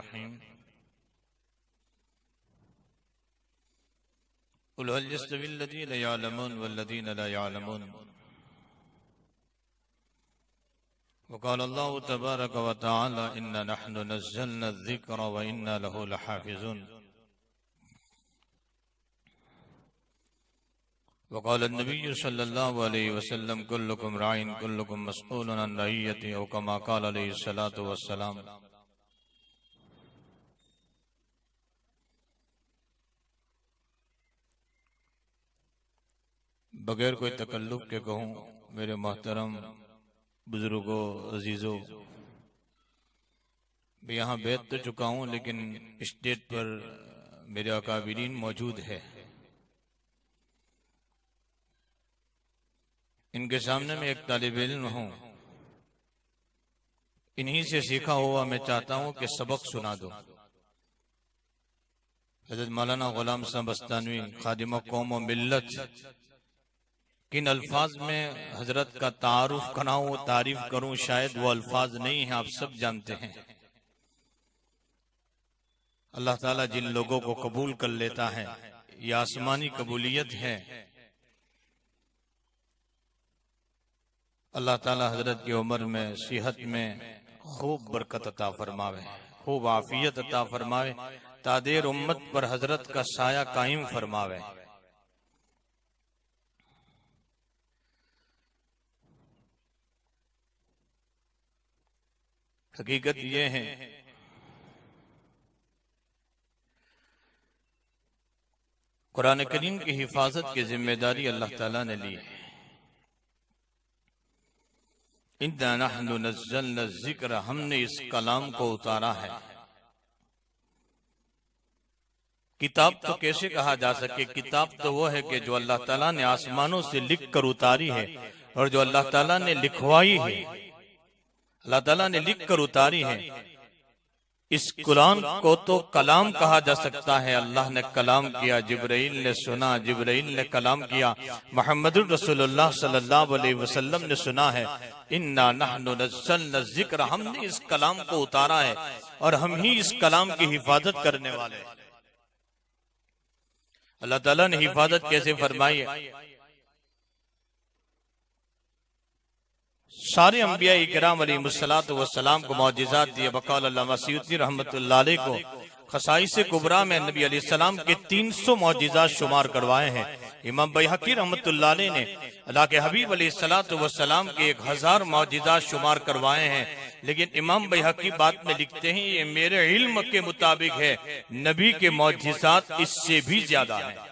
रहीम। क़ुल हल यस्तवी अल्लज़ीना यअलमून वल्लज़ीना ला यअलमून। वक़ाल अल्लाहु तबारक व तआला इन्ना नहनु नज़्ज़लना अज़्ज़िक्र व इन्ना लहु लहाफ़िज़ून। वक़ाल अन्नबिय्यु सल्लल्लाहु अलैहि वसल्लम कुल्लुकुम राइन कुल्लुकुम मस्ऊलुन अन रइयतिही औ कमा क़ाल अलैहिस्सलातु वस्सलाम। बगैर कोई तकल्लुफ़ के कहूँ, मेरे मोहतरम बुजुर्गों, अजीजों, मैं यहाँ बैठ तो चुका हूँ, लेकिन स्टेज पर मेरे अकाबिरीन मौजूद है। इनके सामने मैं एक तालिब इल्म हूँ, इन्हीं से सीखा हुआ मैं चाहता हूँ कि सबक सुना दो। हज़रत मौलाना गुलाम साहब बस्तानवी खादिम कौम और मिल्लत, किन अल्फाज में हजरत का तारुफ कराऊं, तारीफ करूं, शायद वो अल्फाज नहीं है, आप सब जानते हैं। अल्लाह ताला जिन लोगों को कबूल कर लेता है, ये आसमानी कबूलियत है। अल्लाह ताला हजरत की उम्र में, सेहत में खूब बरकत अता फरमावे, खूब आफियत अता फरमावे, तादेर उम्मत पर हजरत का साया कायम फरमावे। हकीकत ये है, कुरान करीम की हिफाजत की जिम्मेदारी अल्लाह ताला ने ली है। इन्ना नहनु नज़्ज़लना ज़िक्र, हमने इस कलाम को उतारा है। किताब तो कैसे कहा जा सके? किताब तो वो है कि जो अल्लाह ताला ने आसमानों से लिख कर उतारी है, और जो अल्लाह ताला ने लिखवाई है, अल्लाह ताला ने लिख कर उतारी है। इस कुरान को तो कलाम कहा जा सकता है। अल्लाह ने कलाम किया, जिब्राइल ने सुना, जिब्राइल ने कलाम किया, मुहम्मदुर रसूलुल्लाह सल्लल्लाहु अलैहि वसल्लम ने सुना है। इन्ना नहनु नज़्ज़लना ज़िक्र, हमने इस कलाम को उतारा है और हम ही इस कलाम की हिफाजत करने वाले हैं। अल्लाह ताला ने हिफाजत कैसे फरमाई है? सारे अंबिया इकराम अलैहिमुस्सलातु वस्सलाम को मौजिज़ात दिए। वक़ाल अल्लामा सयूती रहमतुल्लाह अलैह को खसाइस कुबरा में नबी अलैहिस्सलाम के 300 मौजिज़ात शुमार करवाए हैं। इमाम बैहक़ी रहमतुल्लाह अलैह ने अल्लाह के हबीब अलैहिस्सलातु वस्सलाम के 1000 मौजिज़ात शुमार करवाए हैं। लेकिन इमाम बैहक़ी बाद में लिखते हैं, ये मेरे इल्म के मुताबिक है, नबी के मौजिज़ात इससे भी ज्यादा है।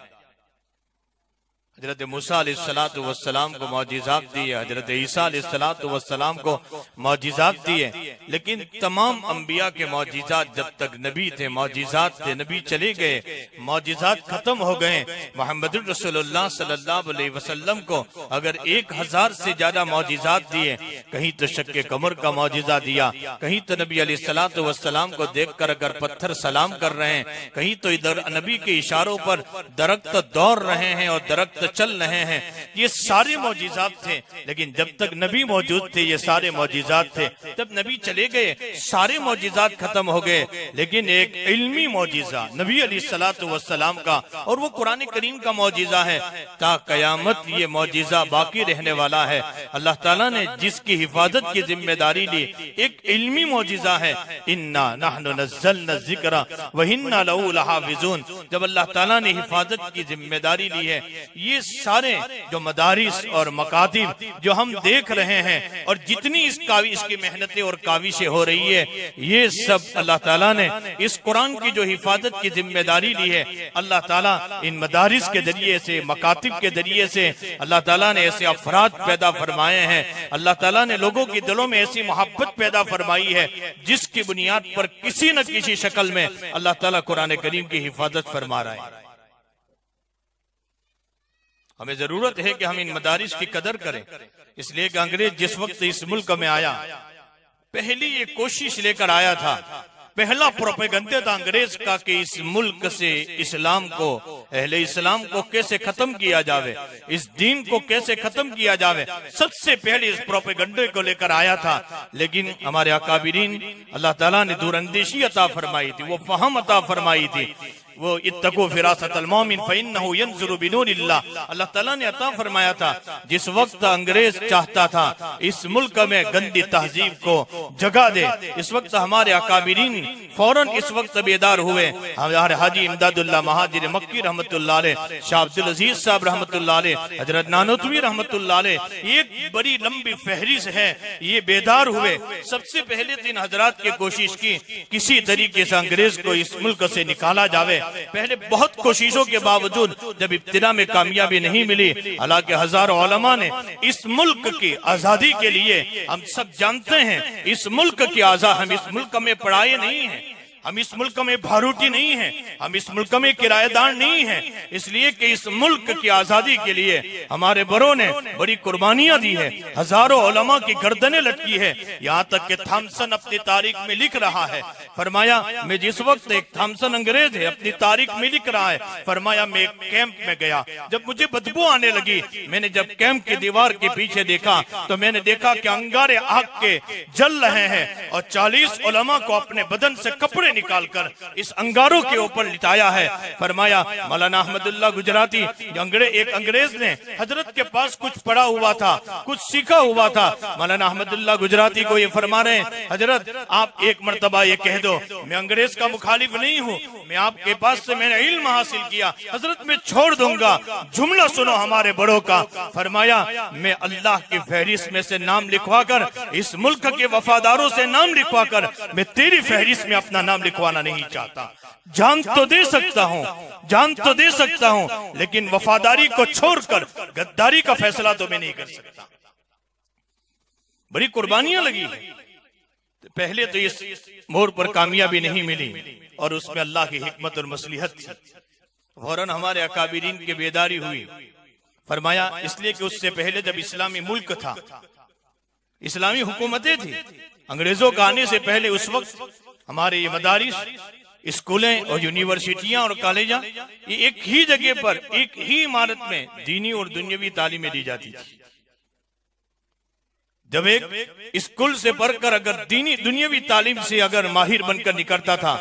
हजरत मूसा अलैहिस्सलातु वस्सलाम को मौजिज़ात दिए, हजरत ईसा अलैहिस्सलातु वस्सलाम को मौजिज़ात दिए, लेकिन तमाम अंबिया के मौजिज़ात जब तक नबी थे मौजिज़ात थे। नबी चले गए, मौजिज़ात खत्म हो गए। मुहम्मदुर रसूलुल्लाह सल्लल्लाहु अलैहि वसल्लम को अगर 1000 से ज्यादा मौजिज़ात दिए, कहीं तो शक्के कमर का मौजिज़ा दिया, कहीं तो नबी अलैहिस्सलातु वस्सलाम को देखकर अगर पत्थर सलाम कर रहे हैं, कहीं तो इधर नबी के इशारों पर दरख्त दौड़ रहे हैं और दरख्त चल रहे हैं। ये सारे मौजिज़ात थे, लेकिन जब तक नबी मौजूद थे ये सारे मौजिज़ात थे। जब नबी चले गए सारे मौजिज़ात खत्म हो गए, लेकिन एक इल्मी मौजिज़ा नबी अलैहिस्सलातु वस्सलाम का, और वो कुरान करीम का मौजिज़ा है, ता कयामत ये मौजिज़ा बाकी रहने वाला है। अल्लाह ताला ने जिसकी हिफाजत की जिम्मेदारी ली, एक इल्मी मौजिज़ा है। इन्ना नहनु नज़्ज़लना ज़िक्र व इन्ना लहु लहाफ़िज़ून। जब अल्लाह ताला ने हिफाजत की जिम्मेदारी ली है, ये सारे जो मदारिस और मकातिब जो हम देख रहे हैं, और जितनी इसकी मेहनतें और काविशें हो रही है, ये सब अल्लाह ताला ने इस कुरान की जो हिफाजत की जिम्मेदारी ली है, अल्लाह ताला इन मदारिस के जरिए से, मकातिब के जरिए से अल्लाह ताला ने ऐसे अफराद पैदा फरमाए हैं। अल्लाह ताला ने लोगों के दिलों में ऐसी मोहब्बत पैदा फरमाई है, जिसकी बुनियाद पर किसी न किसी शक्ल में अल्लाह ताला कुरान करीम की हिफाजत फरमा रहा है। हमें जरूरत है कि हम इन मदारिस की कदर करें, इसलिए कि अंग्रेज जिस वक्त इस मुल्क में आया, पहली ये कोशिश लेकर आया था, पहला प्रोपेगंडा था अंग्रेज का कि इस मुल्क से इस्लाम को, अहले इस्लाम को कैसे खत्म किया जावे, इस दीन को कैसे खत्म किया जावे, सबसे पहले इस प्रोपेगंडे को लेकर आया था। लेकिन हमारे अकाबिरीन, अल्लाह ताला ने दूरंदेशी अता फरमाई थी, वो फहम अता फरमाई थी, वो इत्तको फिरासतल मोमिन फइन्नहु यंजुरु बिनूरिल्लाह, अल्लाह ताला ने अता फरमाया था। जिस वक्त अंग्रेज चाहता था इस मुल्क में गंदी तहजीब को जगा दे, इस वक्त हमारे अकाबिरीन फौरन इस वक्त बेदार हुए। हमारे हाजी इमदादुल्लाह महाजिर मक्की रहमतुल्लाह अलैह, शाह अब्दुल अजीज साहब रहमतुल्लाह अलैह, हजरत नानोतवी रहमतुल्लाह अलैह, एक बड़ी लंबी फहरिस्त है, ये बेदार हुए। सबसे पहले तीन हजरात की कोशिश की किसी तरीके से अंग्रेज को इस मुल्क से निकाला जावे। पहले बहुत कोशिशों के बावजूद जब इब्तिदा में कामयाबी नहीं मिली, हालांकि हजारों उलमा ने इस मुल्क की आजादी के लिए, हम सब जानते हैं इस मुल्क की आजाद, हम इस मुल्क में पढ़ाए नहीं हैं, हम इस मुल्क में भारूटी नहीं है, हम इस मुल्क में किराएदार नहीं है, इसलिए कि इस मुल्क की आजादी के लिए हमारे बड़ों ने बड़ी कुर्बानियां दी है, हजारों उलमा की गर्दनें लटकी है। यहाँ तक कि थॉमसन अपनी तारीख में लिख रहा है, फरमाया मैं जिस वक्त, एक थॉमसन अंग्रेज है, अपनी तारीख में लिख रहा है, फरमाया मैं एक कैंप में गया, जब मुझे बदबू आने लगी, मैंने जब कैंप की दीवार के पीछे देखा तो मैंने देखा कि अंगारे आग के जल रहे हैं और 40 उलमा को अपने बदन से कपड़े निकालकर इस अंगारों के ऊपर लिटाया है। फरमाया मौलाना अहमदुल्लाह गुजराती, एक अंग्रेज ने हजरत के पास कुछ पढ़ा हुआ था, कुछ सीखा हुआ था, मौलाना अहमदुल्लाह गुजराती को ये फरमा रहे हैं, हजरत आप एक मर्तबा ये कह दो मैं अंग्रेज का मुखालिफ नहीं हूँ, मैं आपके पास से मैंने इल्म हासिल किया, हजरत मैं छोड़ दूंगा। जुमला सुनो हमारे बड़ों का, फरमाया मैं अल्लाह की फहरिस्त में से नाम लिखवा कर, इस मुल्क के वफादारों से नाम लिखवा कर, मैं तेरी फहरिस्त में अपना नाम लिखवाना नहीं चाहता। जान तो दे सकता हूँ, जान तो दे सकता हूँ, लेकिन वफादारी को छोड़कर गद्दारी का फैसला तो मैं नहीं कर सकता। बड़ी कुर्बानियां लगी। पहले तो इस मोड़ पर कामयाबी नहीं मिली और उसमें अल्लाह की हिकमत और मसलिहत थी। फौरन हमारे अकाबिरीन की बेदारी हुई। फरमाया इसलिए कि उससे पहले जब इस्लामी मुल्क था, इस्लामी हुकूमतें थी, अंग्रेजों का आने से पहले उस वक्त हमारे ये मदारिस, स्कूलें और यूनिवर्सिटियां और कॉलेजा, ये एक ही जगह पर, एक ही इमारत में दीनी और दुनियावी तालीमें दी जाती थी। जब एक स्कूल से पढ़कर अगर दीनी दुनियावी तालीम से अगर माहिर बनकर निकलता था,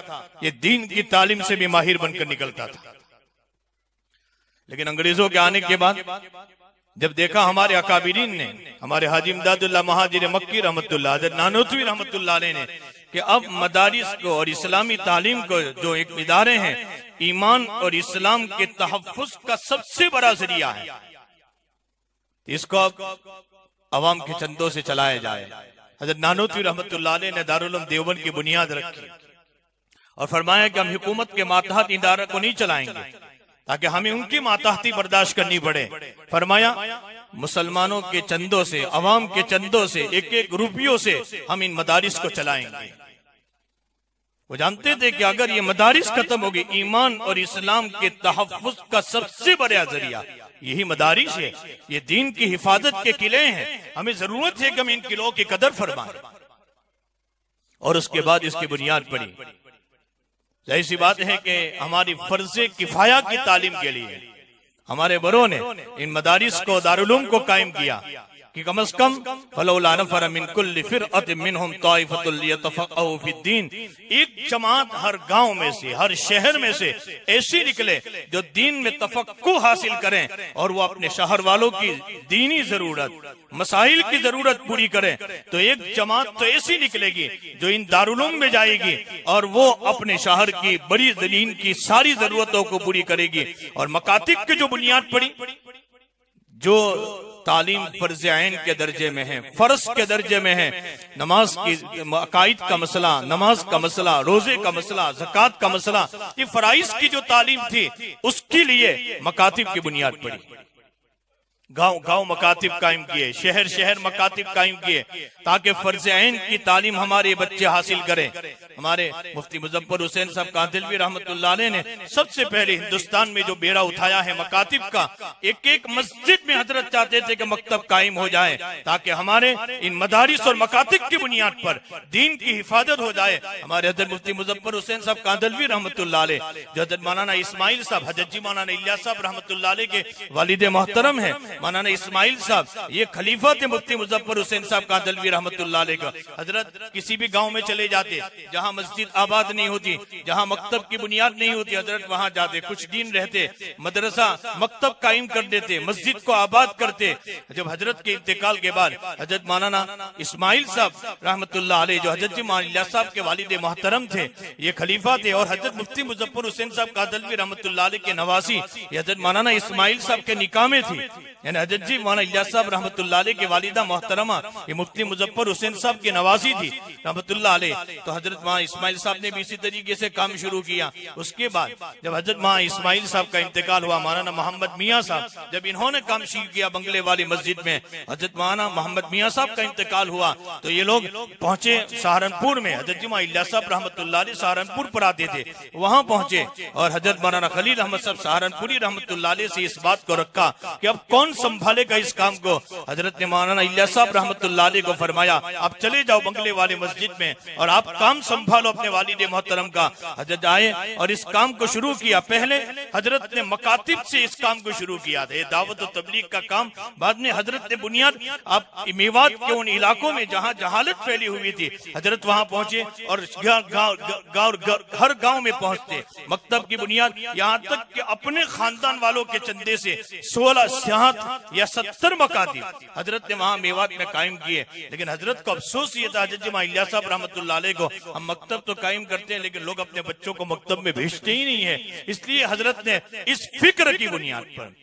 ये दीन की तालीम से भी माहिर बनकर निकलता था। लेकिन अंग्रेजों के आने के बाद जब देखा हमारे अकाबिरीन ने, हमारे हाजी इमदादुल्लाह महाजिर मक्की रहमतुल्लाह, हज़रत नानोतवी रहमतुल्लाह अलैह ने, कि अब मदारिस को और इस्लामी तालीम को जो एक इदारे हैं, ईमान और इस्लाम के तहफ़्फ़ुज़ का सबसे बड़ा जरिया है, इसको अब अवाम के चंदों से चलाया जाए। हज़रत नानोतवी रहमतुल्लाह अलैह ने दारुल उलूम देवबंद की बुनियाद रखी और फरमाया कि हम हुकूमत के मातहत इदारे को नहीं चलाएंगे ताकि हमें उनकी मातहती बर्दाश्त करनी पड़े। फरमाया मुसलमानों के चंदों से, अवाम के चंदों से, एक एक रुपयों से हम इन मदारिस को चलाएंगे। वो जानते थे कि अगर ये मदारिस खत्म होगी, ईमान और इस्लाम के तहफ़्फ़ुज़ का सबसे बड़ा जरिया यही मदारिस है, ये दीन की हिफाजत के किले हैं। हमें जरूरत है कि हम इन किलों की कदर फरमाएं। और उसके बाद इसकी बुनियाद पड़ी। जाहिर सी बात है कि हमारी फर्ज़े किफाया की तालीम के लिए हमारे बड़ों ने इन मदारिस को, दारुल उलूम को कायम किया कि कम से कम फलौला नफर मिन कुल्लि फिरअतिन मिनहुम ताइफतुल लियतफ़क़हू फ़िद्दीन, एक जमात हर गांव में से, हर शहर में से ऐसी निकले जो दीन में तफक्कुह हासिल करें और वो अपने शहर वालों की दीनी जरूरत, मसाइल की जरूरत पूरी करें। तो एक जमात तो ऐसी निकलेगी जो इन दारुल उलूम में जाएगी और वो अपने शहर की बड़ी दीन की सारी जरूरतों को पूरी करेगी। और मकातिब की जो बुनियाद पड़ी, जो तालीम फर्ज ऐन के दर्जे में है, फर्ज के दर्जे में है, नमाज की अकायद का मसला, नमाज का मसला, रोजे का मसला, ज़कात का मसला, ये फराइज की जो तालीम थी उसके लिए मकातिब की बुनियाद पड़ी। गांव गांव मकातिब कायम किए, शहर शहर मकातिब कायम किए, ताकि फर्ज ऐन की तालीम हमारे बच्चे हासिल करें। हमारे मुफ्ती मुजफ्फर हुसैन साहब कादिलवी रहमतुल्लाह अलैह ने सबसे पहले हिंदुस्तान में जो बेड़ा उठाया है मकातिब का, एक एक मस्जिद में हजरत चाहते थे कि मकतब कायम हो जाए, ताकि हमारे इन मदारिस और मकातिब की बुनियाद पर दीन की हिफाजत हो जाए। हमारे हजरत मुफ्ती मुजफ्फर हुसैन साहब कादिलवी रहमतुल्लाह अलैह, जो हजरत मौलाना इस्माइल साहब, हजरत जी मौलाना इलियास साहब रहमतुल्लाह अलैह के वालिद मोहतरम है, मौलाना इस्माइल साहब, ये खलीफा थे मुफ्ती मुजफ्फर हुसैन साहब कादिलवी रहमतुल्लाह अलैह का। हजरत किसी भी गांव में चले जाते, जहां मस्जिद आबाद नहीं होती, जहां मकतब की बुनियाद नहीं होती, हजरत वहां जाते, कुछ दिन रहते, मदरसा मकतब कायम कर देते, मस्जिद को आबाद करते। जब हजरत के इंतकाल के बाद हजरत मौलाना इस्माइल साहब रहमतुल्लाह अलैह, जो हजरत जी मौलाना साहब के वालिद मोहतरम थे, ये खलीफा थे, और हजरत मुफ्ती मुजफ्फर हुसैन साहब कादिलवी रहमतुल्लाह अलैह के नवासी हजरत मौलाना इस्माइल साहब के निकाह में थी। यानी हजरत जी मौलाना इलियास साहब रहमतुल्लाह अलैह के वालिदा मोहतरमा ये मुफ्ती मुजफ्फर हुसैन साहब की नवासी थी रहमतुल्लाह अलैह। तो हजरत मौलाना इस्माइल साहब ने भी इसी तरीके से काम शुरू किया। उसके बाद जब हजरत मौलाना इस्माइल साहब का इंतकाल हुआ, मौलाना मोहम्मद मियाँ साहब, जब इन्होंने काम शुरू किया बंगले वाली मस्जिद में, हजरत मौलाना मोहम्मद मियाँ साहब का इंतकाल हुआ, तो ये लोग पहुंचे सहारनपुर में। हजरत जी मौलाना इलियास साहब रहमतुल्लाह अलैह सहारनपुर पर आते थे, वहां पहुंचे, और हजरत मौलाना खलील अहमद साहब सहारनपुरी रहमतुल्लाह अलैह से इस बात को रखा कि अब कौन संभालेगा इस काम को। हजरत ने मौलाना इलियास साहब रहमतुल्लाह अलैह को फरमाया, आप चले जाओ बंगले वाले मस्जिद में और आप काम संभालो अपने वालिद मोहतरम का। हजरत आए और इस काम को शुरू किया। पहले हजरत ने मकातिब से इस काम को शुरू किया था, दावत और तबलीग का काम। बाद में हजरत ने बुनियाद आप मेवात के उन इलाकों में जहाँ जहालत फैली हुई थी, हजरत वहाँ पहुंचे और हर गांव में पहुंचते, मकतब की बुनियाद, यहाँ तक कि अपने खानदान वालों के चंदे से 16 67 या 70 मकातिब हजरत ने वहाँ मेवात में कायम किए। लेकिन हजरत को अफसोस ये था, हजरत मौलाना इलियास साहब रहमतुल्लाह अलैह को, हम मकतब तो कायम करते हैं लेकिन लोग अपने बच्चों को मकतब में भेजते ही नहीं है। इसलिए हजरत ने इस फिक्र की बुनियाद पर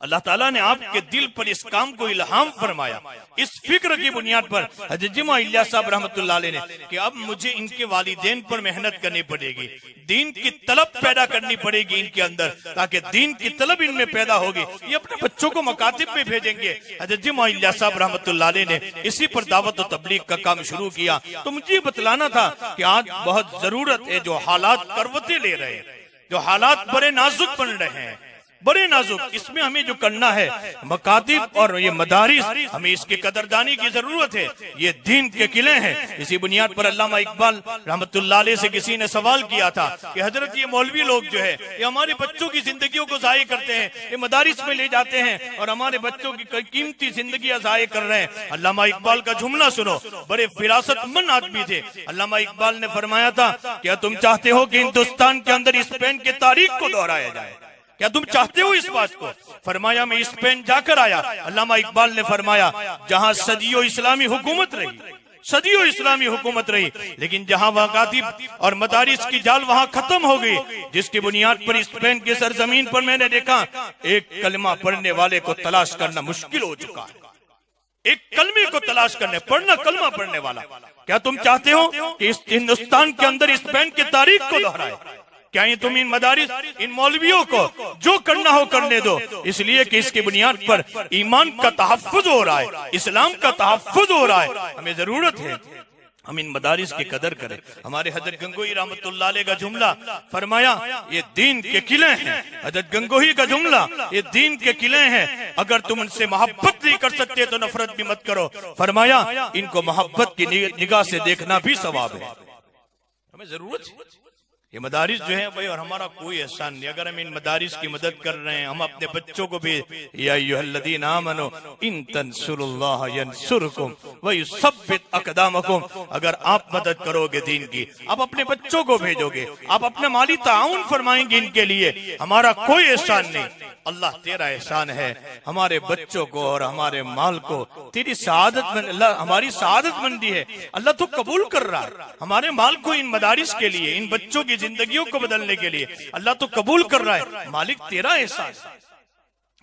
अल्लाह ताला ने आपके दिल पर इस काम को इल्हाम फरमाया। इस फिक्र की बुनियाद पर हजरत जी मौलाना इलियास साहब रहमतुल्लाह अलैह ने कि अब मुझे इनके वालिदैन पर मेहनत करनी पड़ेगी, दीन की तलब पैदा करनी पड़ेगी इनके अंदर, ताकि दीन की तलब इनमें पैदा होगी, ये अपने बच्चों को मकातिब में भेजेंगे। हजरत जी मौलाना इलियास साहब रहमतुल्लाह अलैह ने इसी पर दावत और तबलीग का काम शुरू किया। तो मुझे बतलाना था कि आज बहुत जरूरत है, जो हालात करवतें ले रहे हैं, जो हालात बड़े नाजुक बन रहे हैं, बड़े नाजुक, इसमें हमें जो करना है, मकातिब और ये मदारिस, हमें इसकी कदरदानी की जरूरत है। ये दीन के किले हैं। इसी बुनियाद पर अल्लामा इकबाल रहमतुल्लाह अलैह से किसी ने सवाल किया था कि हजरत ये मौलवी लोग जो है, ये हमारे बच्चों की जिंदगियों को जाये करते हैं, ये मदारिस में ले जाते हैं और हमारे बच्चों की कीमती जिंदगियां जाये कर रहे हैं। अल्लामा इकबाल का जुमला सुनो, बड़े फिरासतमंद आदमी थे। अल्लामा इकबाल ने फरमाया था, क्या तुम चाहते हो कि हिंदुस्तान के अंदर स्पेन की तारीख को दोहराया जाए? क्या तुम चाहते हो इस बात को? फरमाया मैं स्पेन जाकर आया। अल्लामा इकबाल ने फरमाया, जहां सदियों इस्लामी हुकूमत रही, सदियों इस्लामी हुकूमत रही, लेकिन जहां मकातिब और मदारिस की जाल वहां खत्म हो गई, जिसकी बुनियाद पर स्पेन की सरजमीन पर मैंने देखा एक कलमा पढ़ने वाले को तलाश करना मुश्किल हो चुका है। एक कलमे को तलाश करने, पढ़ना कलमा पढ़ने वाला। क्या तुम चाहते हो कि इस हिंदुस्तान के अंदर स्पेन की तारीख को दोहराए? क्या ये तुम इन मदारिस, इन मौलवियों को जो करना हो करने दो, इसलिए कि इसकी बुनियाद पर ईमान का तहफ्फुज हो रहा है, इस्लाम का तहफ्फुज हो रहा है। हमें जरूरत है हम इन मदारिस की कदर करें। हमारे हजरत गंगोही रहमतुल्लाह अलैह का जुमला फरमाया, ये दीन के किले हैं। हजरत गंगोही का जुमला, ये दीन के किले हैं, अगर तुम उनसे मोहब्बत नहीं कर सकते तो नफरत भी मत करो। फरमाया इनको मोहब्बत की निगाह से देखना भी सवाब है। हमें जरूरत है ये मदारिस जो है भाई, और हमारा कोई एहसान नहीं अगर हम इन मदारिस की मदद कर रहे हैं। हम अपने बच्चों को भी, या अय्युहल्लज़ीना आमनू इन तंसुरुल्लाह यंसुरकुम व युसब्बित अक़दामकुम, अगर आप मदद करोगे दीन की, आप अपने बच्चों को भेजोगे, आप अपने माली ताउन फरमाएंगे इनके लिए, हमारा कोई एहसान नहीं, अल्लाह तेरा एहसान है। हमारे बच्चों को और हमारे माल को तेरी सआदत में, अल्लाह हमारी सआदत मंदी है, अल्लाह तो कबूल कर रहा है। हमारे माल को इन मदारिस के लिए, इन बच्चों की जिंदगियों को बदलने के लिए अल्लाह तो कबूल कर रहा है। मालिक तेरा एहसान,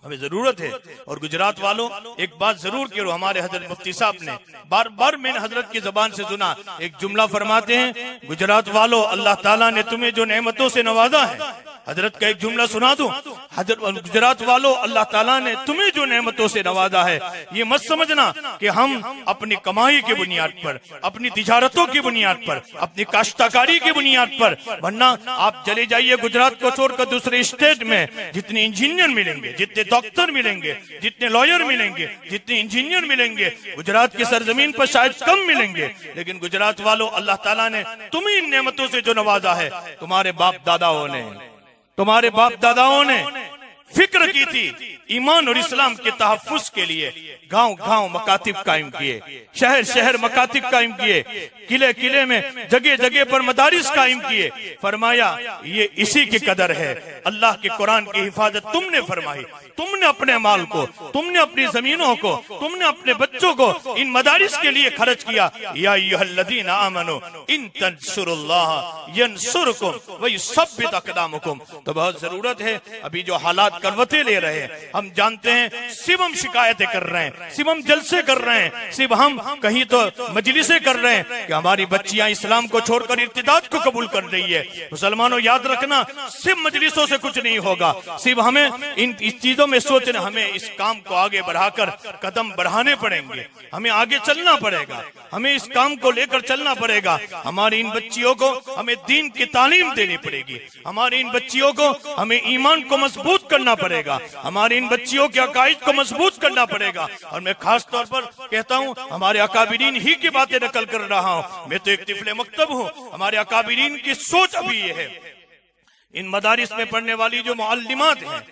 हमें जरूरत है। और गुजरात वालों एक बात जरूर करो, हमारे हजरत मुफ्ती साहब ने बार बार मैंने हजरत की जबान से सुना, एक जुमला फरमाते हैं, गुजरात वालों अल्लाह ताला ने तुम्हें जो नेमतों से नवाजा है, हजरत का एक जुमला सुना दूं, गुजरात वालों, अल्लाह ताला ने तुम्हें जो नेमतों से नवाजा है, ये मत समझना कि हम अपनी कमाई की बुनियाद पर, अपनी तिजारतों की बुनियाद पर, अपनी काश्तकारी की बुनियाद पर, वरना आप चले जाइए गुजरात को छोड़कर दूसरे स्टेट में, जितने इंजीनियर मिलेंगे, जितने डॉक्टर मिलेंगे, जितने लॉयर मिलेंगे, जितने इंजीनियर मिलेंगे, गुजरात की सरजमीन पर शायद कम मिलेंगे। लेकिन गुजरात वालों, अल्लाह ताला ने तुम्हें इन नेमतों से जो नवाजा है, तुम्हारे बाप दादाओं ने फिक्र की थी ईमान और इस्लाम के तहफ्फुज के लिए, गांव गांव मकातिब कायम किए, शहर शहर मकातिब कायम किए, किले किले में जगह जगह पर मदारिस कायम किए। फरमाया ये इसी की कदर है, अल्लाह के कुरान की हिफाजत तुमने फरमाई, तुमने अपने माल को, तुमने अपनी जमीनों को, तुमने अपने बच्चों को इन मदारिस के लिए खर्च किया। या अय्युहल्लज़ीना आमनू इन तंसुरुल्लाह यंसुरकुम व युसब्बित अक़दामकुम। तो बहुत जरूरत है, अभी जो हालात करवते ले रहे हैं, हम जानते हैं सिर्फ हम शिकायतें कर रहे हैं, सिर्फ हम जलसे कर रहे हैं, सिर्फ हम कहीं तो मजलिसें कर रहे हैं कि हमारी बच्चियां इस्लाम को छोड़कर इर्तिदाद को कबूल कर रही है। मुसलमानों याद रखना, सिर्फ मजलिसों से कुछ नहीं होगा, सिर्फ हमें इस चीजों में सोचना, हमें इस काम को आगे बढ़ाकर कदम बढ़ाने पड़ेंगे, हमें आगे चलना पड़ेगा, हमें इस काम को लेकर चलना पड़ेगा। हमारी इन बच्चियों को हमें दीन की तालीम देनी पड़ेगी, हमारी इन बच्चियों को हमें ईमान को मजबूत करना पड़ेगा, हमारी इन बच्चियों के अकाइद को मजबूत करना पड़ेगा। और मैं खास तौर पर कहता हूँ, हमारे अकाबिरीन ही की बातें नकल कर रहा हूँ, मैं तो एक तिफले मकतब हूँ। हमारे अकाबिरीन की सोच अभी ये है, इन मदारिस में पढ़ने वाली जो मुअल्लिमात हैं,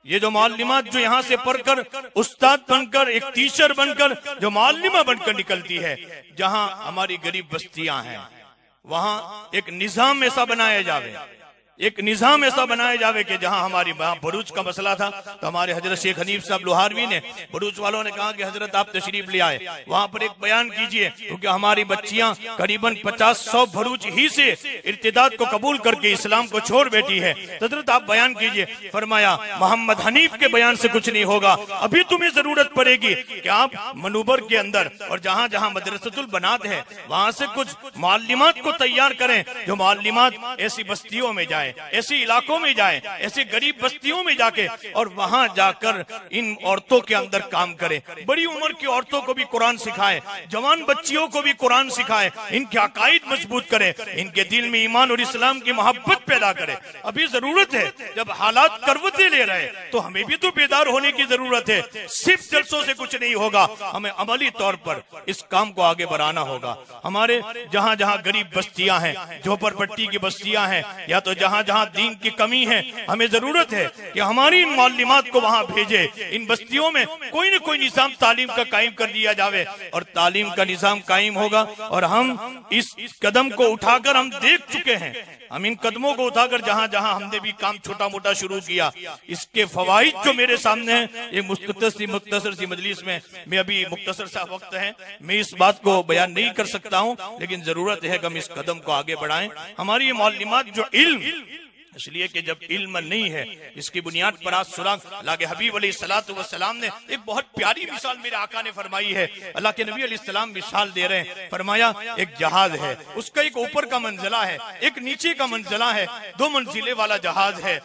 ये जो मुअल्लिमात जो यहाँ से पढ़कर उस्ताद बनकर, एक टीचर बनकर, जो मुअल्लिमा बनकर निकलती है, जहाँ हमारी गरीब बस्तियां हैं, वहाँ एक निजाम ऐसा बनाया जावे, एक निजाम ऐसा बनाया जावे कि जहां हमारी भरूच का मसला था, तो हमारे हजरत शेख हनीफ साहब लोहारवी ने, भरूच वालों ने कहा कि हजरत आप तशरीफ ले आए, वहां पर एक बयान कीजिए, क्योंकि हमारी बच्चियां करीबन 50-100 भरूच ही से इर्तिदाद को कबूल करके इस्लाम को छोड़ बैठी है, तो हजरत आप बयान कीजिए। फरमाया मोहम्मद हनीफ के बयान से कुछ नहीं होगा, अभी तुम्हें जरूरत पड़ेगी कि आप मनूबर के अंदर और जहां जहां मदरसतुल बनात है, वहां से कुछ मुअल्लिमात को तैयार करें, जो मुअल्लिमात ऐसी बस्तियों में जाए, ऐसे इलाकों में जाए, ऐसे गरीब बस्तियों में जाके और वहां जाकर इन औरतों के अंदर काम करे, बड़ी उम्र की औरतों को भी कुरान सिखाए, जवान बच्चियों को भी कुरान सिखाए, इनके अकाइद मजबूत करे, इनके दिल में ईमान और इस्लाम की मोहब्बत पैदा करे। अभी जरूरत है, जब हालात करवते ले रहे तो हमें भी तो बेदार होने की जरूरत है, सिर्फ जलसों से कुछ नहीं होगा, हमें अमली तौर पर इस काम को आगे बढ़ाना होगा। हमारे जहां जहां गरीब बस्तियां हैं, झोपड़पट्टी की बस्तियां हैं, या तो जहां जहां दीन की कमी है, हमें जरूरत है कि हमारी इन मुअल्लिमात को वहां भेजे, इन बस्तियों में कोई न कोई निजाम तालीम का कायम कर दिया जावे, और तालीम का निजाम कायम होगा। और हम इस कदम को उठाकर हम देख चुके हैं, हम इन कदमों को उठाकर जहां जहां हमने भी काम छोटा मोटा शुरू किया, इसके फवाइद जो मेरे सामने है, ये मुख्तसर सी मजलिस में, मैं अभी मुख्तसर सा वक्त है, मैं इस बात को बयान नहीं कर सकता हूं, लेकिन जरूरत है कि हम इस कदम को आगे बढ़ाएं। हमारी ये मुअल्लिमात जो इल्म, इसलिए कि जब इल्म नहीं है, इसकी बुनियाद पर आज सुराग अल्लाह के हबीब अलैहिस्सलातु वस्सलाम ने एक बहुत प्यारी मिसाल मेरे आका ने फरमाई है। अल्लाह के नबी अलैहिस्सलाम मिसाल दे रहे हैं, फरमाया एक जहाज है, उसका एक ऊपर का मंजिला है, एक नीचे का मंजिला है, 2 मंजिले वाला जहाज है।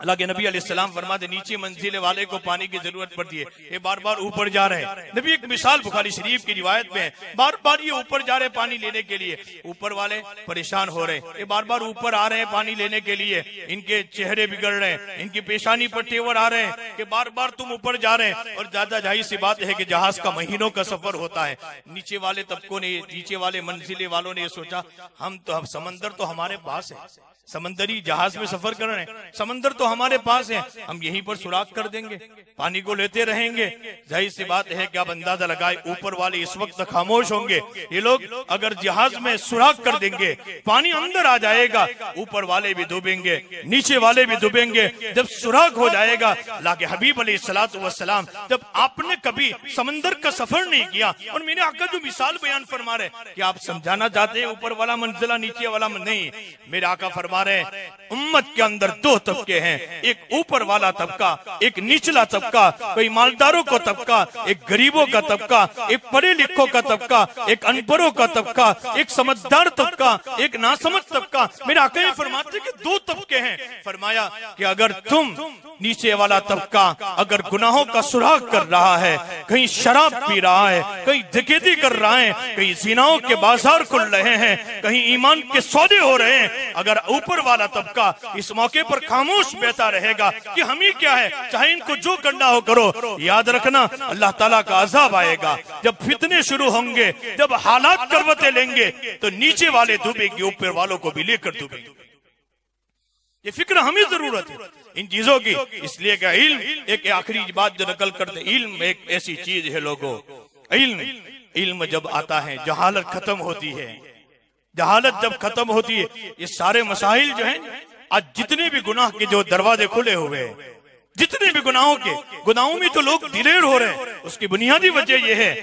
अल्लाह के नबी अलैहिस्सलाम फरमाते नीचे मंजिले वाले को पानी की जरूरत पड़ती है, ये बार बार ऊपर जा रहे हैं। नबी एक मिसाल बुखारी शरीफ की रिवायत में, बार बार ये ऊपर जा रहे हैं पानी लेने के लिए, ऊपर वाले परेशान हो रहे हैं, ये बार बार ऊपर आ रहे हैं पानी लेने के लिए, इनके चेहरे बिगड़ रहे हैं, इनकी पेशानी पर तेवर आ रहे हैं कि बार बार तुम ऊपर जा रहे हैं। और ज्यादा जाहिर सी बात है कि जहाज का महीनों का सफर होता है। नीचे वाले तबकों ने, नीचे वाले मंजिले वालों ने सोचा, हम तो, समंदर तो हमारे पास है, समंदरी जहाज में सफर कर रहे हैं, समंदर तो हमारे पास है, हम यहीं पर सुराग कर देंगे, पानी को लेते रहेंगे। जाहिर सी बात है कि आप अंदाजा लगाए, ऊपर वाले इस वक्त खामोश होंगे, ये लोग अगर जहाज में सुराग कर देंगे, पानी अंदर आ जाएगा, ऊपर वाले भी डूबेंगे, नीचे वाले भी डूबेंगे। जब सुराग हो जाएगा, अल्लाह के हबीब अलैहिस्सलातु वस्सलाम, जब आपने कभी समंदर का सफर नहीं किया, और मेरे आका जो मिसाल बयान फरमा रहे कि आप समझाना चाहते हैं ऊपर वाला मंजिला नीचे वाला नहीं, मेरे आका फरमा रहे उम्मत के अंदर 2 तबके हैं, हैं, एक ऊपर वाला तबका, एक निचला तबका, कोई मालदारों का तबका, एक गरीबों का तबका, एक पढ़े लिखों का तबका, एक अनपढ़ों का तबका, एक समझदार तबका, एक नासमझ तबका। मेरे आका फरमाते कि दो तबके हैं। फरमाया कि अगर तुम नीचे वाला तबका अगर गुनाहों का सुराग कर रहा है, कहीं शराब पी रहा है, कहीं डकैती कर रहा है, कहीं जिनाओं के बाजार खुल रहे हैं, कहीं ईमान के सौदे हो रहे हैं, अगर ऊपर वाला तबका इस मौके पर खामोश बैठा रहेगा कि हम ही क्या है, चाहे इनको जो करना हो करो, याद रखना अल्लाह ताला का अजाब आएगा। जब फितने शुरू होंगे, जब हालात करवतें लेंगे, तो नीचे वाले डूबेंगे, ऊपर वालों को भी लेकर डूबेंगे। ये फिक्र हमें जरूरत है इन चीजों की। इसलिए क्या इल्म, एक आखिरी बात जो नकल करते, इल्म एक ऐसी चीज है लोगों, इल्म जब आता है जहालत खत्म होती है। जहालत जब खत्म होती है, ये सारे मसाइल जो हैं, आज जितने भी गुनाह के जो दरवाजे खुले हुए हैं, जितने भी गुनाहों में तो लोग दिलेर हो रहे हैं, उसकी बुनियादी वजह यह है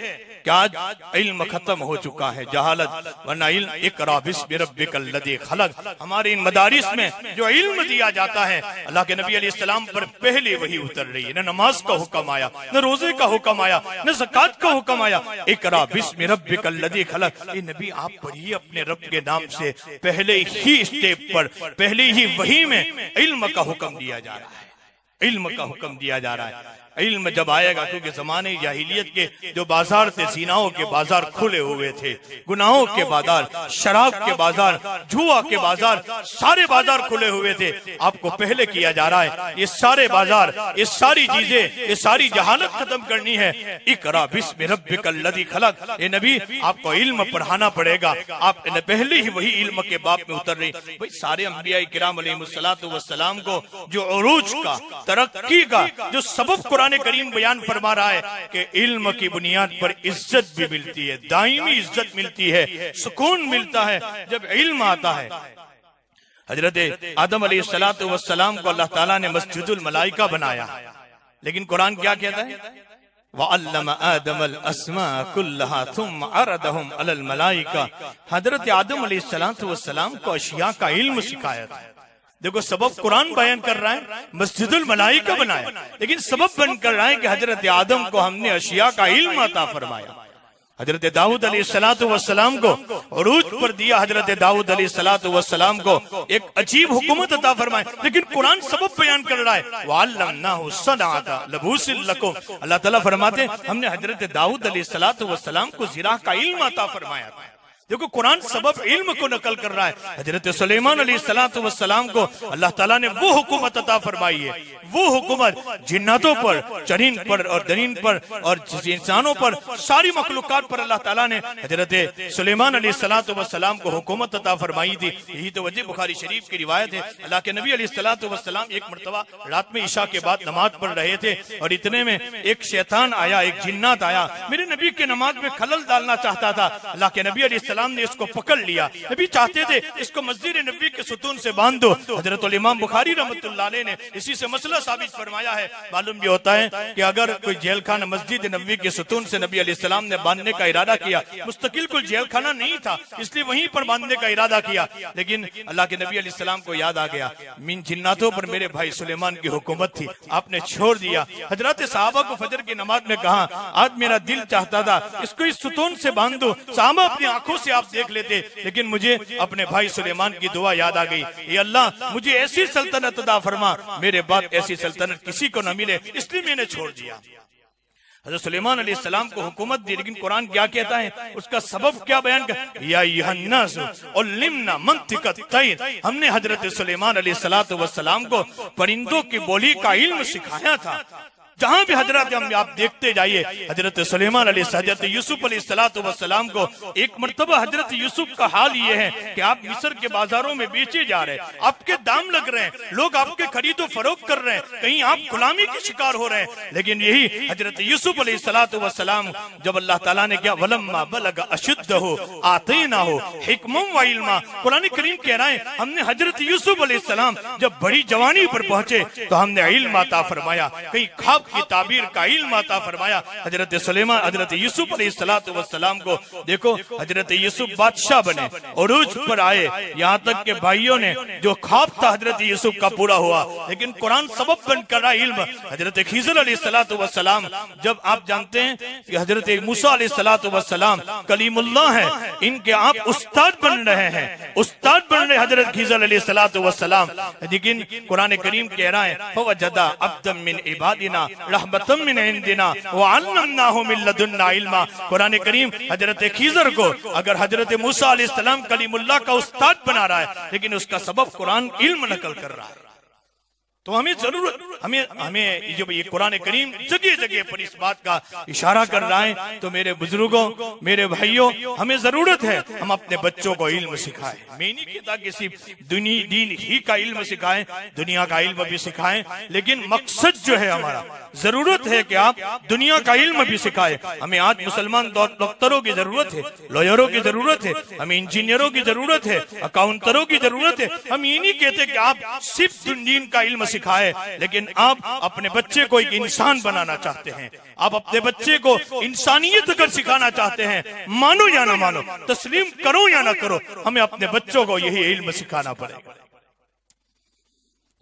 कि आज इल्म खत्म हो चुका है, जहालत। वरना इल्म इक़रा बिस्मि रब्बिकल लज़ी खलक़, हमारे इन मदारिस में जो इल्म दिया जाता है, अल्लाह के नबी अलैहिस्सलाम पर पहले वही उतर रही है। न नमाज का हुक्म आया, न रोजे का हुक्म आया, न ज़कात का हुक्म आया। इक़रा बिस्मि रब्बिकल लज़ी खलक़, ये नबी आप पढ़िए अपने रब के नाम से। पहले ही स्टेप पर, पहले ही वही में इल्म का हुक्म दिया जा रहा है, इल्म का हुक्म दिया जा रहा है। इल्म जब आएगा, क्योंकि जमाने जाहिलियत के जो बाजार थे, सीनाओं के बाजार खुले हुए थे, गुनाहों के बाजार, शराब के बाजार, जुआ के बाजार, सारे बाजार खुले हुए थे। आपको पहले किया जा रहा है ये सारे बाजार, ये सारी चीजें, ये सारी जहालत खत्म करनी है। इक़रा बिस्मि रब्बिकल लज़ी खलक़, ये नबी आपको इल्म पढ़ाना पड़ेगा। आप पहले ही वही इल्म के बाप में उतर रही। भाई सारे अंबिया किराम अलैहिमुस्सलातु वस्सलाम को जो उरूज का, तरक्की का जो सबब कुरान करीम बयान फरमा रहा है कि इल्म की बुनियाद पर इज्जत भी मिलती है, दायमी इज्जत मिलती है, सुकून मिलता है जब इल्म आता है। हजरत आदम अलैहिस्सलातु वस्सलाम को अल्लाह ताला ने मस्जिदुल मलाइका बनाया, लेकिन कुरान क्या कहता है, वअल्लम आदमल अस्मा कुल्लहा थुम्मा अरदहुम अलल मलाइका। हजरत आदम अलैहिस्सलातु वस्सलाम को अशिया का इल्म सिखाया था। देखो सबब कुरान बयान कर रहा है, मस्जिदुल मलाइका बनाया, लेकिन सबब बन कर रहा है कि हजरत आदम को हमने अशिया का इल्म अता फरमाया। हजरत दाऊद अलैहिस्सलातु वस्सलाम को उरूज पर दिया, हजरत दाऊद अलैहिस्सलातु वस्सलाम को एक अजीब हुकूमत अता फरमाया, लेकिन कुरान सबब बयान कर रहा है। वअल्लमनाहु सनअता लबूसिल लकुम, अल्लाह ताला फरमाते हमने हजरत दाऊद अलैहिस्सलातु वस्सलाम को ज़िरा का इल्म अता फरमाया। देखो कुरान सबब इल्म को नकल कर रहा है। हजरत सुलेमान अलैहिस्सलातु वस्सलाम को अल्लाह ताला ने वो हुकूमत अता फरमाई है, वो हुकूमत जिन्नातों पर, चरीन पर और दरीन पर और इंसानों पर, सारी मखलूकात पर अल्लाह ताला ने हजरत सुलेमान अलैहिस्सलातु वस्सलाम को हुकूमत अता फरमाई थी। यही तो वजह बुखारी शरीफ की रिवायत है। अल्लाह के नबी अलैहिस्सलातु वस्सलाम एक मर्तबा रात में ईशा के बाद नमाज पढ़ रहे थे और इतने में एक शैतान आया, एक जिन्नात आया, मेरे नबी के नमाज में खलल डालना चाहता था। अल्लाह के नबी अलैहिस्सलाम ने इसको पकड़ लिया। नबी चाहते थे इसको मस्जिद नबी के सुतून से बांध दो। हजरत इमाम बुखारी रहमतुल्लाह अलैह ने इसी से मसला साबित फरमाया है। मालूम भी होता है कि अगर कोई जेल खाना मस्जिद नबी के सुतून से नबी अलैहिस्सलाम ने बांधने का इरादा किया, मुस्तकिल कोई जेल खाना नहीं था इसलिए वहीं पर बांधने का इरादा किया, लेकिन अल्लाह के नबी अलैहिस्सलाम को याद आ गया मिन जिन्नातों पर मेरे भाई सुलेमान की हुकूमत थी, आपने छोड़ दिया। हजरत सहाबा को फजर की नमाज में कहा आज मेरा दिल चाहता था इसको इस सुतून से बांध दो, सहाबा अपनी आंखों से आप देख लेते, लेकिन मुझे अपने भाई सुलेमान की दुआ याद आ गई, ये अल्लाह मुझे ऐसी सल्तनत अता फरमा, मेरे बाद ऐसी सल्तनत किसी को न मिले, इसलिए मैंने छोड़ दिया। हज़रत सुलेमान अलैहिस्सलाम को हुकूमत दी, लेकिन कुरान क्या कहता है, उसका सबब क्या बयान कर, या अय्युहन्नास उल्लिमना मंतिक़त तैर, हमने हजरत सुलेमान अलैहिस्सलातु वस्सलाम को परिंदों की बोली का इल्म सिखाया था। जहां भी हजरत हम आप देखते जाइए, हजरत सुलेमान हजरत यूसुफ अलैहिस्सलातु वस्सलाम को एक मर्तबा हजरत यूसुफ का हाल ये है कि आप मिस्र के बाजारों में बेचे जा रहे हैं, आपके दाम लग रहे हैं, लोग आपके खरीदो फरोख्त कर रहे हैं, कहीं आप गुलामी के शिकार हो रहे हैं। लेकिन यही हजरत यूसुफ अलैहिस्सलातु वस्सलाम जब अल्लाह ताला ने क्या वलम्मा बलग अशुद्धहु आतैनाहु हिक्मम व इल्मा, कुरान करीम कह रहा है हमने हजरत यूसुफ अलैहिस्सलाम जब बड़ी जवानी पर पहुंचे तो हमने इल्म अता फरमाया। कहीं ख्वाब ख्वाब की ताबीर का इल्म अता फरमाया हजरत सुलेमान हजरत यूसुफ अलैहिस्सलाम को। देखो हजरत यूसुफ बादशाह बने, उरूज पर आए, यहाँ तक के भाइयों ने जो ख्वाब था हजरत यूसुफ का पूरा हुआ। लेकिन कुरान सबब बनकर रहा इल्म। हजरत खिज़र अलैहिस्सलाम, जब आप जानते हैं कि हजरत मूसा अलैहिस्सलाम कलीमुल्लाह है, इनके आप उस्ताद बन रहे हैं, उस्ताद बन रहे हजरत खिज़र अलैहिस्सलाम। लेकिन कुरान करीम कह रहा है फवजदा अब्दन मिन इबादिना रहमतम मिन इंदिना व अल्लमनाहु मिन लदुन्ना इल्मा। कुरान करीम हजरत खिज़र को अगर हजरत मूसा अलैहिस्सलाम कलीमुल्लाह का उस्ताद बना रहा है, लेकिन उसका सबब कुरान इल्म नकल कर रहा है। तो हमें जरूरत, हमें जो ये कुरान करीम जगह जगह पर इस बात का इशारा कर रहा है। तो मेरे बुजुर्गों, मेरे भाइयों, हमें जरूरत है हम अपने बच्चों को इल्म सिखाएं। मैं नहीं कहता कि सिर्फ दीन ही का इल्म सिखाएं, दुनिया का इल्म भी सिखाएं, लेकिन मकसद जो है हमारा, जरूरत है कि आप दुनिया का इल्म भी सिखाएं। हमें आज मुसलमान डॉक्टरों की जरूरत है, लॉयरों की जरूरत है, हमें इंजीनियरों की जरूरत है, अकाउंटरों की जरूरत है। हम ये नहीं कहते कि आप सिर्फ दीन का इल्म सिखाए, लेकिन आप अपने बच्चे को एक इंसान बनाना चाहते हैं, आप अपने बच्चे को इंसानियत अगर सिखाना चाहते हैं, मानो या ना मानो, तस्लीम करो या ना करो, हमें अपने बच्चों को यही इल्म सिखाना पड़ेगा।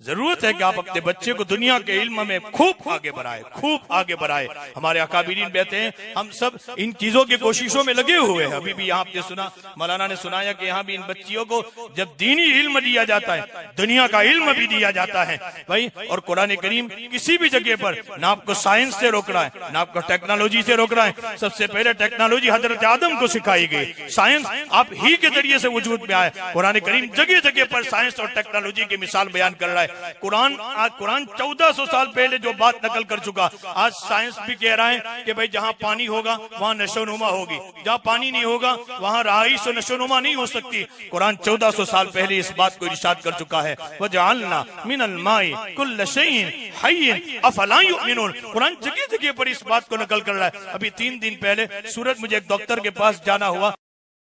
जरूरत है कि आप अपने बच्चे को दुनिया के इल्म में खूब आगे बढ़ाए, खूब आगे बढ़ाए। हमारे अकाबिरीन कहते हैं हम सब इन चीजों की कोशिशों में लगे हुए हैं। अभी भी आपने सुना, मौलाना ने सुनाया कि यहाँ भी इन बच्चियों को जब दीनी इल्म दिया जाता है, दुनिया का इल्म भी दिया जाता है भाई। और कुरान करीम किसी भी जगह पर ना आपको साइंस से रोक रहा है, ना आपको टेक्नोलॉजी से रोक रहा है। सबसे पहले टेक्नोलॉजी हजरत आदम को सिखाई गई, साइंस आप ही के जरिए से वजूद में आए। कुरान करीम जगह जगह पर साइंस और टेक्नोलॉजी की मिसाल बयान कर रहा है। कुरान 1400 साल पहले जो बात नकल कर चुका, आज साइंस भी कह रहा है कि भाई जहाँ पानी होगा वहाँ नशोनुमा होगी, जहाँ पानी नहीं होगा वहाँ रहाइश और नशोनुमा नहीं हो सकती। कुरान 1400 साल पहले इस बात को इरशाद कर चुका है, वजअलना मिनल माई कुल्ल शैइन हय्यिन अफला युमिनून। कुरान जगह जगह पर इस बात को नकल कर रहा है। अभी 3 दिन पहले सूरत मुझे एक डॉक्टर के पास जाना हुआ,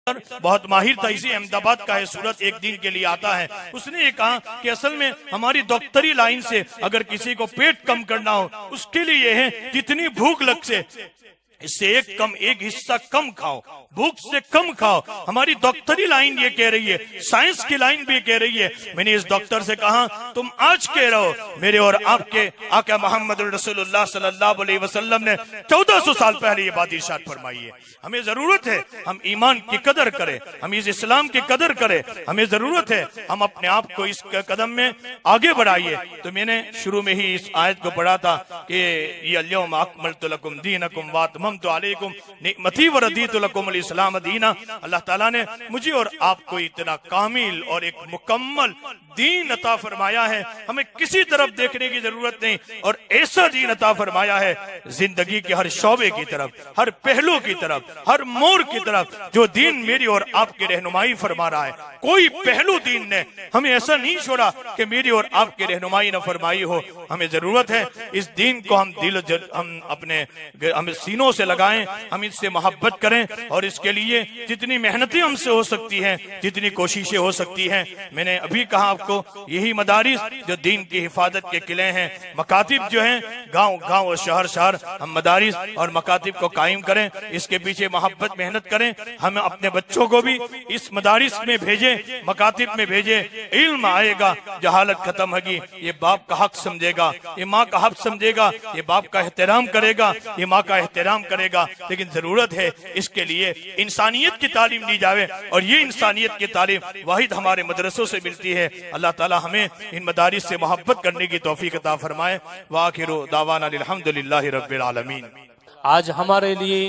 बहुत माहिर था, इसी अहमदाबाद का है, सूरत 1 दिन के लिए आता है। उसने ये कहा कि असल में हमारी डॉक्टरी लाइन से अगर किसी को पेट कम करना हो, उसके लिए ये है जितनी भूख लग से इससे एक हिस्सा कम खाओ, भूख से कम खाओ। हमारी डॉक्टरी लाइन ये कह रही है, साइंस की लाइन भी कह रही है। मैंने इस डॉक्टर से कहा तुम आज कह रहे हो, मेरे और आपके आका मोहम्मद रसूलुल्लाह सल्लल्लाहु अलैहि वसल्लम ने 1400 साल पहले ये बात इरशाद फरमाई है। हमें जरूरत है हम ईमान की कदर करें, हम इस इस्लाम की कदर करें। हमें जरूरत है हम अपने आप को इस कदम में आगे बढ़ाइए। तो मैंने शुरू में ही इस आयत को पढ़ा था कि ये अल्यौम अकमलतु लकुम दीनकुम व अतममतु अलैकुम निअमती व रदीतु लकुमुल इस्लाम दीना। अल्लाह ताला ने मुझे और आपको इतना कामिल और एक मुकम्मल दीन अता फरमाया है, हमें किसी तरफ देखने की जरूरत नहीं। और ऐसा दीन अता फरमाया है जिंदगी के हर शौबे की तरफ, हर पहलू की तरफ, हर मोड़ की तरफ, जो दीन मेरी और आपकी रहनुमाई फरमा रहा है। कोई पहलू दीन ने हमें ऐसा नहीं छोड़ा कि मेरी और आपकी रहनुमाई न फरमाई हो। हमें जरूरत है इस दीन को हम हम सीनों से लगाएं, हम इससे मोहब्बत करें, और इसके लिए जितनी मेहनतें हमसे हो सकती हैं, जितनी कोशिशें हो सकती हैं। मैंने अभी कहा आपको, यही मदारिस जो दीन की हिफाजत के किले हैं, मकातिब जो हैं गांव गांव और शहर शहर, हम मदारिस और मकातिब को कायम करें, इसके पीछे मोहब्बत मेहनत करें। हम अपने बच्चों को भी इस मदारिस में भेजें, मकातिब में भेजें। इल्म आएगा, जहालत खत्म होगी, ये बाप का हक समझेगा, ये माँ का हक समझेगा, ये बाप का एहतराम करेगा, ये माँ का एहतराम करेगा। लेकिन जरूरत है इसके लिए इंसानियत की तालीम दी जाए, और ये इंसानियत की तालीम वाहिद हमारे मदरसों से मिलती है। अल्लाह ताला हमें इन मदारिस से मोहब्बत करने की तौफीक अता फरमाए। व आखिरु दावाना अल्हम्दुलिल्लाहि रब्बिल आलमीन। आज हमारे लिए